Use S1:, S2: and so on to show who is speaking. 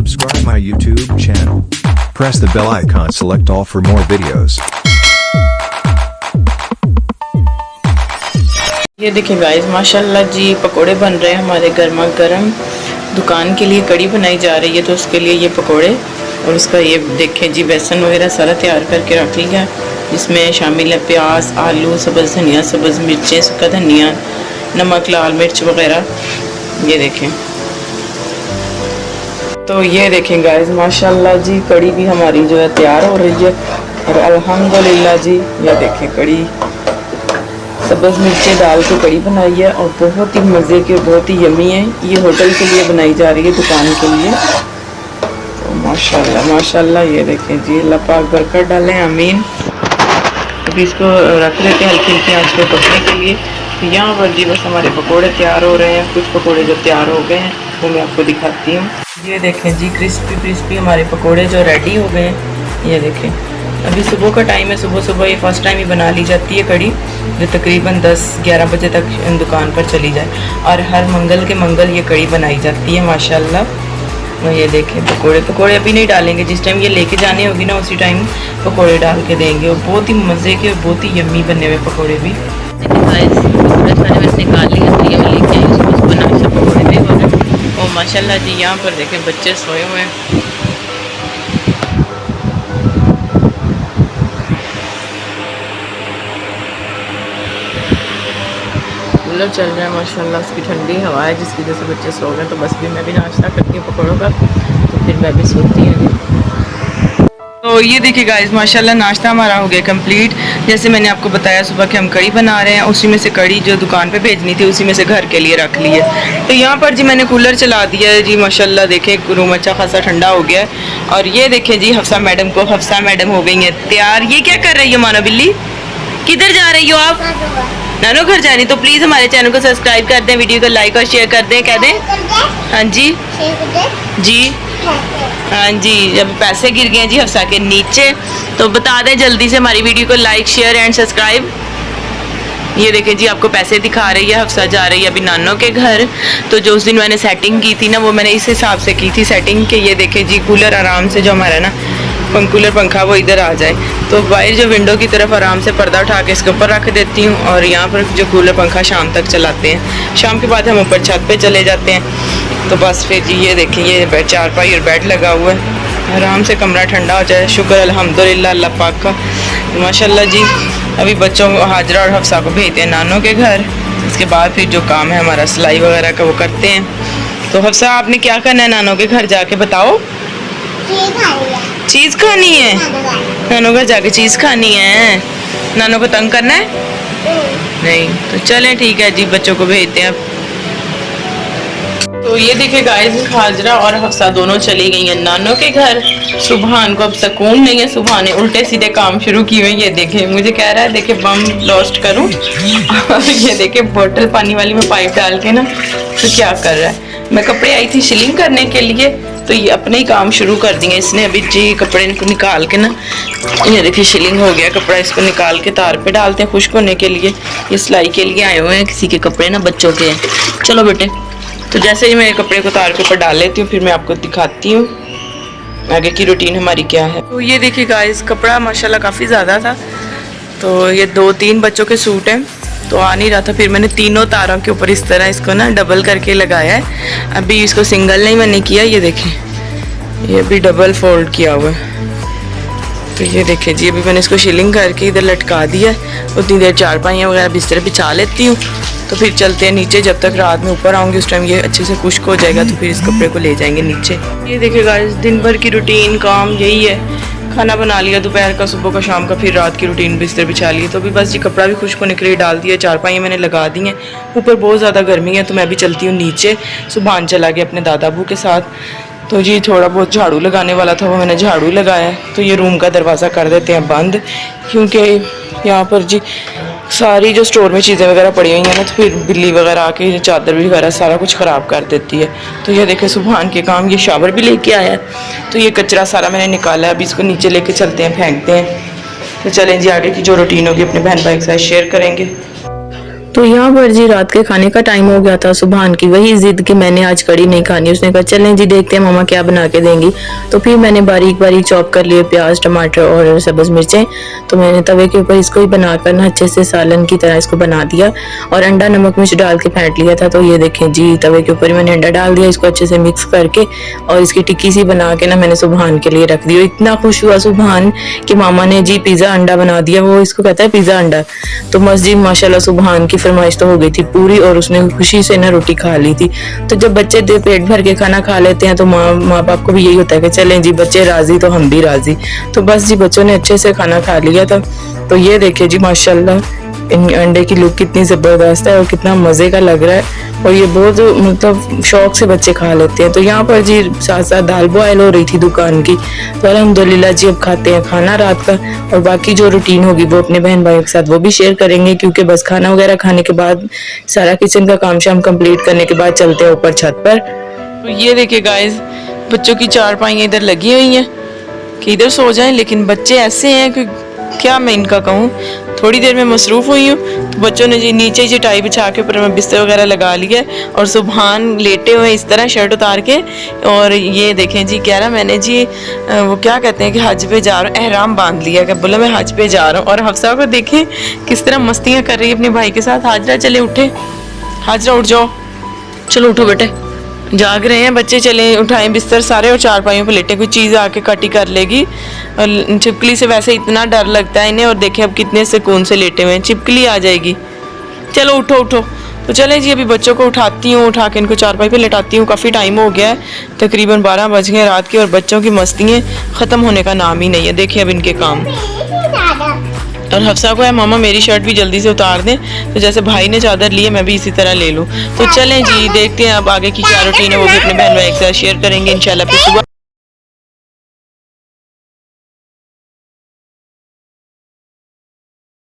S1: subscribe my YouTube channel. Press the bell icon, select all for more videos.
S2: ये देखिए guys, माशाल्लाह जी पकोड़े बन रहे हैं हमारे गर्मा गर्म। दुकान के लिए कड़ी बनाई जा रही है तो उसके लिए ये पकोड़े और उसका ये देखें जी बेसन वगैरह सारा तैयार करके रख लिया, जिसमें शामिल है प्याज, आलू, सब्ज़ धनिया, सब्ज़ मिर्चें, सूखा धनिया, नमक, लाल मिर्च वगैरह। ये देखें, तो ये देखें गाइस, माशाल्लाह जी कड़ी भी हमारी जो है तैयार हो रही है और अल्हम्दुलिल्लाह जी ये देखें कड़ी सब्ज़ मिर्चें डाल के कड़ी बनाई है और बहुत ही मज़े की और बहुत ही यमी है। ये होटल के लिए बनाई जा रही है, दुकान के लिए। तो माशाल्लाह माशाल्लाह ये देखें जी, अल्लाह पाक बरकत डालें, आमीन। अभी इसको रख देते हैं हल्की हल्की आंच पे पकने के लिए। तो यहाँ पर जी बस हमारे पकोड़े तैयार हो रहे हैं। कुछ पकोड़े जो तैयार हो गए हैं वो मैं आपको दिखाती हूँ। ये देखें जी, क्रिस्पी क्रिस्पी हमारे पकोड़े जो रेडी हो गए हैं। ये देखें, अभी सुबह का टाइम है, सुबह सुबह ये फ़र्स्ट टाइम ही बना ली जाती है कड़ी, जो तकरीबन 10-11 बजे तक दुकान पर चली जाए और हर मंगल के मंगल ये कड़ी बनाई जाती है माशाल्लाह। तो ये देखें पकोड़े अभी नहीं डालेंगे, जिस टाइम ये लेके जाने होगी ना उसी टाइम पकोड़े डाल के देंगे और बहुत ही मज़े के और बहुत ही यम्मी बनने हुए पकोड़े भी। सारे मैंने निकाल लिया, तो ये मैं लेके आई उसको बना के पकोड़े भी हो गए। और माशाल्लाह जी यहाँ पर देखें बच्चे सोए हुए हैं। कूलर चल रहा है माशाल्लाह, उसकी ठंडी हवा है जिसकी वजह से बच्चे सो गए। तो बस भी मैं भी नाश्ता करती हूँ पकौड़ों का, तो फिर मैं भी सोती हूँ। तो ये देखिए गाइस, माशाल्लाह नाश्ता हमारा हो गया कंप्लीट। जैसे मैंने आपको बताया सुबह के हम कड़ी बना रहे हैं, उसी में से कड़ी जो दुकान पे भेजनी थी उसी में से घर के लिए रख ली है। तो यहाँ पर जी मैंने कूलर चला दिया है जी, माशाल्लाह देखें रूम अच्छा खासा ठंडा हो गया है। और ये देखें जी हफ्सा मैडम हो गई हैं तैयार। ये क्या कर रही है मानो बिल्ली, किधर जा रही हो आप? नानो घर जा रही। तो प्लीज़ हमारे चैनल को सब्सक्राइब कर दें, वीडियो को लाइक और शेयर कर दें, कह दें हाँ जी जी हाँ जी। जब पैसे गिर गए जी हफ्सा के नीचे, तो बता दें जल्दी से हमारी वीडियो को लाइक शेयर एंड सब्सक्राइब। ये देखें जी आपको पैसे दिखा रही है, हफ्सा जा रही है अभी नानो के घर। तो जो उस दिन मैंने सेटिंग की थी ना, वो मैंने इस हिसाब से की थी सेटिंग के। ये देखें जी कूलर आराम से जो हमारा ना कूलर पंखा वो इधर आ जाए, तो बाहर जो विंडो की तरफ आराम से पर्दा उठा के इसके ऊपर रख देती हूँ और यहाँ पर जो कूलर पंखा शाम तक चलाते हैं। शाम के बाद हम ऊपर छत पे चले जाते हैं। तो बस फिर जी ये देखें, ये चारपाई और बेड लगा हुआ है, आराम से कमरा ठंडा हो जाए। शुक्र अल्हम्दुलिल्लाह अल्लाह पाक का। माशाल्लाह जी अभी बच्चों को हाजरा और हफ्सा को भेजते हैं नानों के घर। इसके बाद फिर जो काम है हमारा सिलाई वगैरह का वो करते हैं। तो हफ्सा आपने क्या करना है नानों के घर जाके, बताओ? चीज़ खानी है, नानों घर जाके चीज़ खानी है। नानों को तंग करना है नहीं? तो चलें ठीक है जी, बच्चों को भेजते हैं अब। तो ये देखिए गाइस, हाजरा और हफ्सा दोनों चली गई हैं नानों के घर। सुबहान को अब सुकून नहीं है, सुबहान ने उल्टे सीधे काम शुरू किए हुए। ये देखे मुझे कह रहा है देखे बम ब्लास्ट करूं और ये देखे बोतल पानी वाली में पाइप डाल के ना तो क्या कर रहा है। मैं कपड़े आई थी शिलिंग करने के लिए, तो ये अपने ही काम शुरू कर दिए इसने। अभी जी कपड़े इनको निकाल के ना, ये देखिए शिलिंग हो गया कपड़ा, इसको निकाल के तार पे डालते हैं खुश्क होने के लिए। ये सिलाई के लिए आए हुए हैं, किसी के कपड़े ना बच्चों के हैं। चलो बेटे, तो जैसे ही मैं कपड़े को तार के ऊपर डाल लेती हूँ फिर मैं आपको दिखाती हूँ आगे की रूटीन हमारी क्या है। तो ये देखिए गाइस, कपड़ा माशाल्लाह काफ़ी ज़्यादा था। तो ये 2-3 बच्चों के सूट हैं, तो आ नहीं रहा था। फिर मैंने तीनों तारों के ऊपर इस तरह इसको ना डबल करके लगाया है। अभी इसको सिंगल नहीं मैंने किया, ये देखें ये भी डबल फोल्ड किया हुआ है। तो ये देखें जी अभी मैंने इसको शिलिंग करके इधर लटका दिया है। उतनी देर चारपाइयाँ वगैरह बिस्तर बिछा लेती हूँ, तो फिर चलते हैं नीचे। जब तक रात में ऊपर आऊँगी उस टाइम ये अच्छे से खुश्क हो जाएगा, तो फिर इस कपड़े को ले जाएंगे नीचे। ये देखिए गाइस, दिन भर की रूटीन काम यही है। खाना बना लिया दोपहर का, सुबह का, शाम का, फिर रात की रूटीन बिस्तर बिछा लिए। तो अभी बस जी कपड़ा भी खुश्क होने के लिए डाल दिया, चारपाइयाँ मैंने लगा दी हैं। ऊपर बहुत ज़्यादा गर्मी है तो मैं भी चलती हूँ नीचे। सुबहान चला गया अपने दादा अबू के साथ। तो जी थोड़ा बहुत झाड़ू लगाने वाला था, वो मैंने झाड़ू लगाया। तो ये रूम का दरवाज़ा कर देते हैं बंद, क्योंकि यहाँ पर जी सारी जो स्टोर में चीज़ें वगैरह पड़ी हुई हैं ना, तो फिर बिल्ली वगैरह आके चादर वगैरह सारा कुछ ख़राब कर देती है। तो ये देखें सुबहान के काम, ये शावर भी लेके आया है। तो ये कचरा सारा मैंने निकाला है, अभी इसको नीचे लेके चलते हैं, फेंकते हैं। तो चलें जी, आगे की जो रूटीन होगी अपने बहन भाई के साथ शेयर करेंगे। तो यहाँ पर जी रात के खाने का टाइम हो गया था। सुभान की वही जिद कि मैंने आज कड़ी नहीं खानी। उसने कहा चलें जी देखते हैं मामा क्या बना के देंगी। तो फिर मैंने बारीक बारीक चॉप कर लिए प्याज टमाटर और सब्ज मिर्चें। तो मैंने तवे के ऊपर इसको ही बनाकर ना अच्छे से सालन की तरह इसको बना दिया और अंडा नमक मिर्च डाल के फेंट लिया था। तो ये देखें जी तवे के ऊपर मैंने अंडा डाल दिया, इसको अच्छे से मिक्स करके और इसकी टिक्की सी बना के ना मैंने सुभान के लिए रख दी। इतना खुश हुआ सुभान कि मामा ने जी पिज्जा अंडा बना दिया। वो इसको कहता है पिज्जा अंडा। तो मस्जिद माशाल्लाह सुभान की फरमाइश तो हो गई थी पूरी और उसने खुशी से ना रोटी खा ली थी। तो जब बच्चे पेट भर के खाना खा लेते हैं तो माँ बाप को भी यही होता है कि चलें जी बच्चे राजी तो हम भी राजी। तो बस जी बच्चों ने अच्छे से खाना खा लिया था। तो ये देखिए जी माशाल्लाह इन अंडे की लुक कितनी ज़बरदस्त है और कितना मज़े का लग रहा है और ये बहुत मतलब शौक से बच्चे खा लेते हैं। तो यहाँ पर जी साथ साथ दाल बॉयल हो रही थी दुकान की। तो अल्हम्दुलिल्लाह जी अब खाते हैं खाना रात का और बाकी जो रूटीन होगी वो अपने बहन भाइयों के साथ वो भी शेयर करेंगे, क्योंकि बस खाना वगैरह खाने के बाद सारा किचन का काम शाम कंप्लीट करने के बाद चलते हैं ऊपर छत पर। तो ये देखिए गाइस बच्चों की चारपाइयाँ इधर लगी हुई हैं कि इधर सो जाएं, लेकिन बच्चे ऐसे हैं कि क्या मैं इनका कहूँ। थोड़ी देर में मसरूफ़ हुई हूँ तो बच्चों ने जी नीचे ही चटाई बिछा के ऊपर में बिस्तर वगैरह लगा लिया और सुभान लेटे हुए इस तरह शर्ट उतार के। और ये देखें जी कह रहा मैंने जी वो क्या कहते हैं कि हज पे जा रहा हूँ, एहराम बांध लिया कि बोला मैं हज पे जा रहा हूँ। और हफ्सा को देखें किस तरह मस्तियाँ कर रही है अपने भाई के साथ। हाजरा चले उठे, हाजरा उठ जाओ, चलो उठो बेटे, जाग रहे हैं बच्चे। चले उठाएं बिस्तर सारे और चारपाइयों पे लेटे, कोई चीज़ आके कटी कर लेगी। और छिपकली से वैसे इतना डर लगता है इन्हें और देखें अब कितने सुकून से लेटे हुए हैं, छिपकली आ जाएगी। चलो उठो उठो। तो चलें जी अभी बच्चों को उठाती हूँ, उठा के इनको चारपाई पे लेटाती हूँ। काफ़ी टाइम हो गया है, तकरीबन 12 बज गए रात के और बच्चों की मस्तियाँ ख़त्म होने का नाम ही नहीं है। देखिए अब इनके काम। और हफ्सा को है मामा मेरी शर्ट भी जल्दी से उतार दें, तो जैसे भाई ने चादर ली है मैं भी इसी तरह ले लूँ। तो चलें जी देखते हैं अब आगे की क्या रूटीन है, वो भी अपने बहन भाई के साथ शेयर करेंगे इंशाल्लाह। फिर सुबह